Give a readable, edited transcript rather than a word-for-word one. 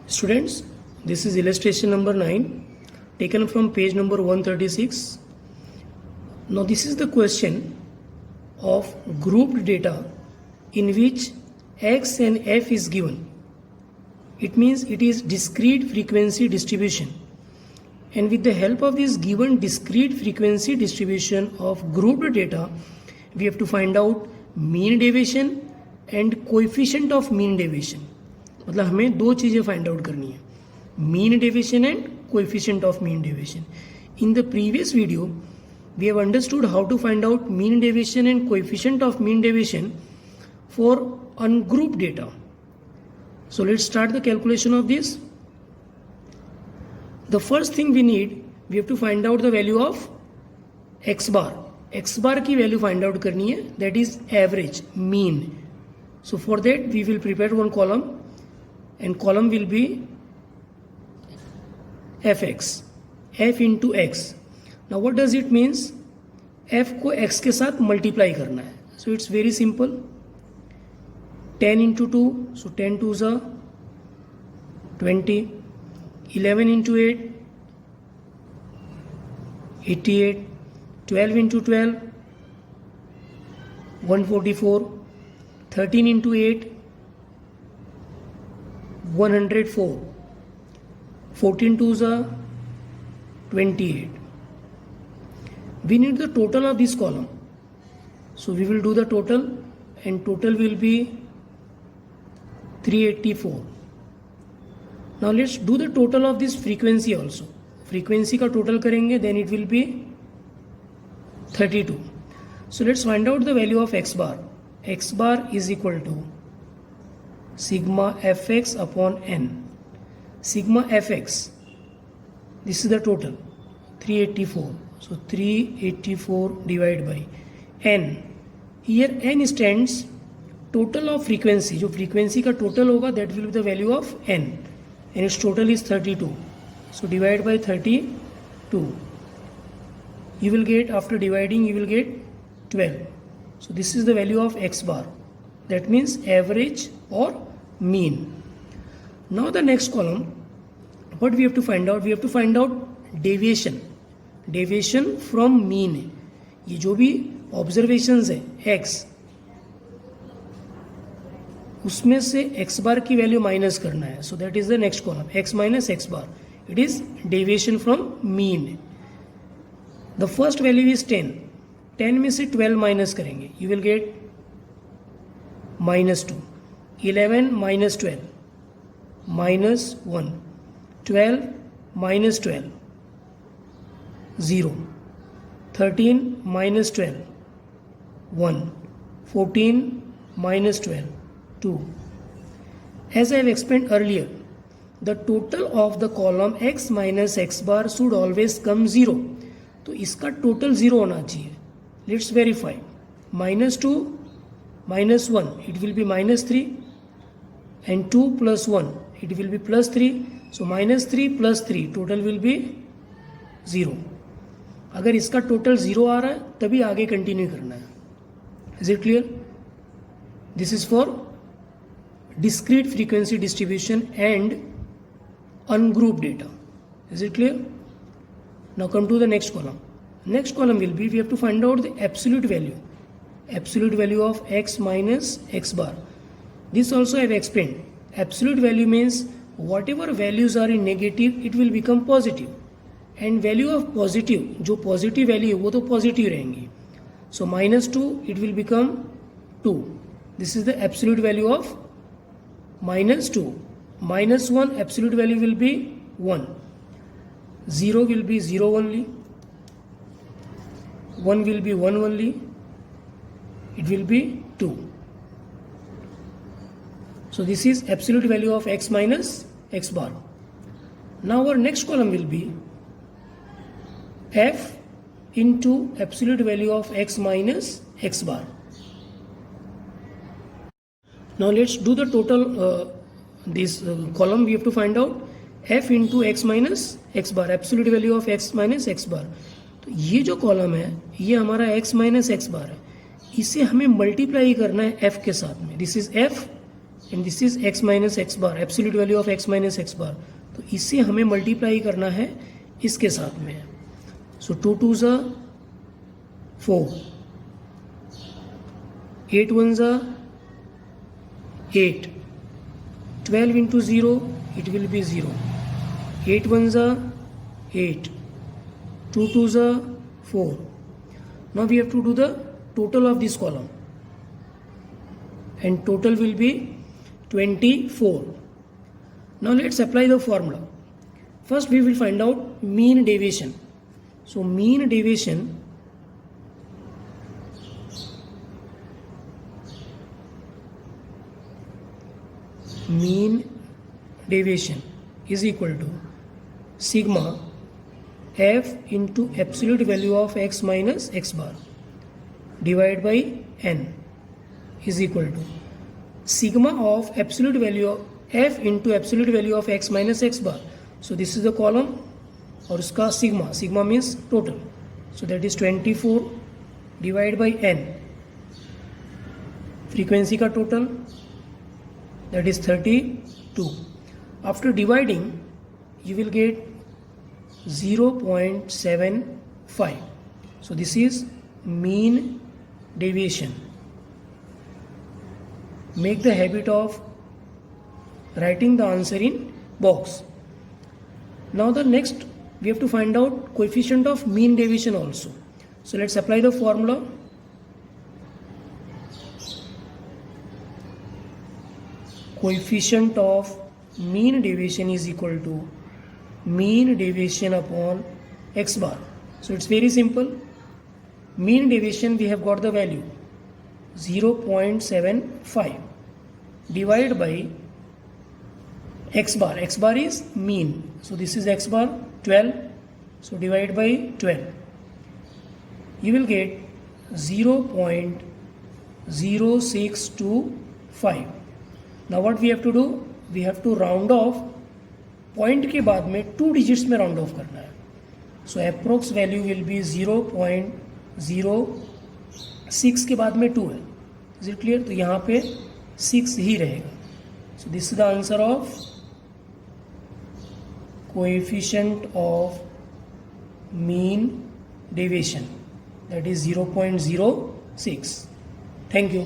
Students, this is illustration number 9 taken from page number 136. Now this is the question of grouped data in which x and f is given. It means it is discrete frequency distribution, and with the help of this given discrete frequency distribution of grouped data we have to find out mean deviation and coefficient of mean deviation. मतलब हमें दो चीज़ें find out करनी है, mean deviation and coefficient of mean deviation. In the previous video we have understood how to find out mean deviation and coefficient of mean deviation for ungroup data. So let's start the calculation of this. The first thing we need, we have to find out the value of x bar. X bar की value find out करनी है, that is average, mean. So for that we will prepare one column, and column will be fx, f into x. Now what does it means? f को x के साथ multiply करना है. So it's very simple. 10 into 2, so 10 2s are 20. 11 into 8, 88. 12 into 12, 144. 13 into 8, 104. 14 2s are 28. We need the total of this column. So we will do the total, and total will be 384. Now let's do the total of this frequency also. Frequency का total करेंगे, then it will be 32. So let's find out the value of x bar. X bar is equal to sigma fx upon n. Sigma fx, this is the total, 384. So 384 divided by n. Here n stands total of frequency. जो frequency का total होगा, that will be the value of n, and its total is 32. So divide by 32. You will get, after dividing you will get 12. So this is the value of x bar. That means average or mean. Now the next column, what we have to find out? We have to find out deviation. Deviation from mean. ये जो भी observations है x, उसमें से x bar की value minus करना है. So that is the next column, x minus x bar. It is deviation from mean. The first value is 10. 10 में से 12 माइनस करेंगे, you will get -2. 11 minus 12, -1. 12 minus 12, 0. 13 minus 12, 1. 14 minus 12, 2. As I have explained earlier, the total of the column x minus x bar should always come 0. तो इसका total 0 होना चाहिए. Let's verify. -2 minus 1, it will be -3, and 2 plus 1, it will be +3. So -3 plus 3, total will be 0. अगर इसका total 0 आ रहा है तभी आगे कंटिन्यू करना है. Is it clear? This is for discrete frequency distribution and ungrouped data. Is it clear? Now come to the next column. Next column will be, we have to find out the absolute value. Absolute value of x minus x bar. This also I have explained. Absolute value means whatever values are in negative, it will become positive. And value of positive, जो positive value है वो तो positive रहेंगी. So -2, it will become 2. This is the absolute value of -2. -1, absolute value will be 1. 0 will be 0 only. 1 will be 1 only. It will be 2. So this is absolute value of x minus x bar. Now our next column will be f into absolute value of x minus x bar. Now let's do the total. This column we have to find out f into x minus x bar, absolute value of x minus x bar. तो ये जो column है ये हमारा x minus x bar है, इसे हमें multiply करना है f के साथ में. This is f and this is x minus x bar, absolute value of x minus x bar. तो इससे हमें मल्टीप्लाई करना है इसके साथ में. सो 2 2 ज़ा 4, 8 1 ज़ा 8, 12 into 0, it will be 0. 8 1 ज़ा 8, 2 2 ज़ा 4. Now we have to do the total of this column, and total will be 24. Now let's apply the formula. First we will find out mean deviation. So mean deviation is equal to sigma f into absolute value of x minus x bar divided by n is equal to sigma of absolute value of f into absolute value of x minus x bar. So this is the column और उसका sigma means total. So that is 24 divided by n, frequency का total, that is 32. After dividing you will get 0.75. So this is mean deviation. Make the habit of writing the answer in box. Now the next we have to find out coefficient of mean deviation also. So let's apply the formula. Coefficient of mean deviation is equal to mean deviation upon x bar. So it's very simple. Mean deviation, we have got the value 0.75 divided by x bar. X bar is mean. So this is x bar 12. So divide by 12. You will get 0.0625. Now what we have to do? We have to round off. Point के बाद में 2 digits में round of करना है. सो approx value will be 0.06 के बाद में 2 है. Is it clear? तो यहाँ पे 6 ही रहेगा. So this is the answer of coefficient of mean deviation, that is 0.06. Thank you.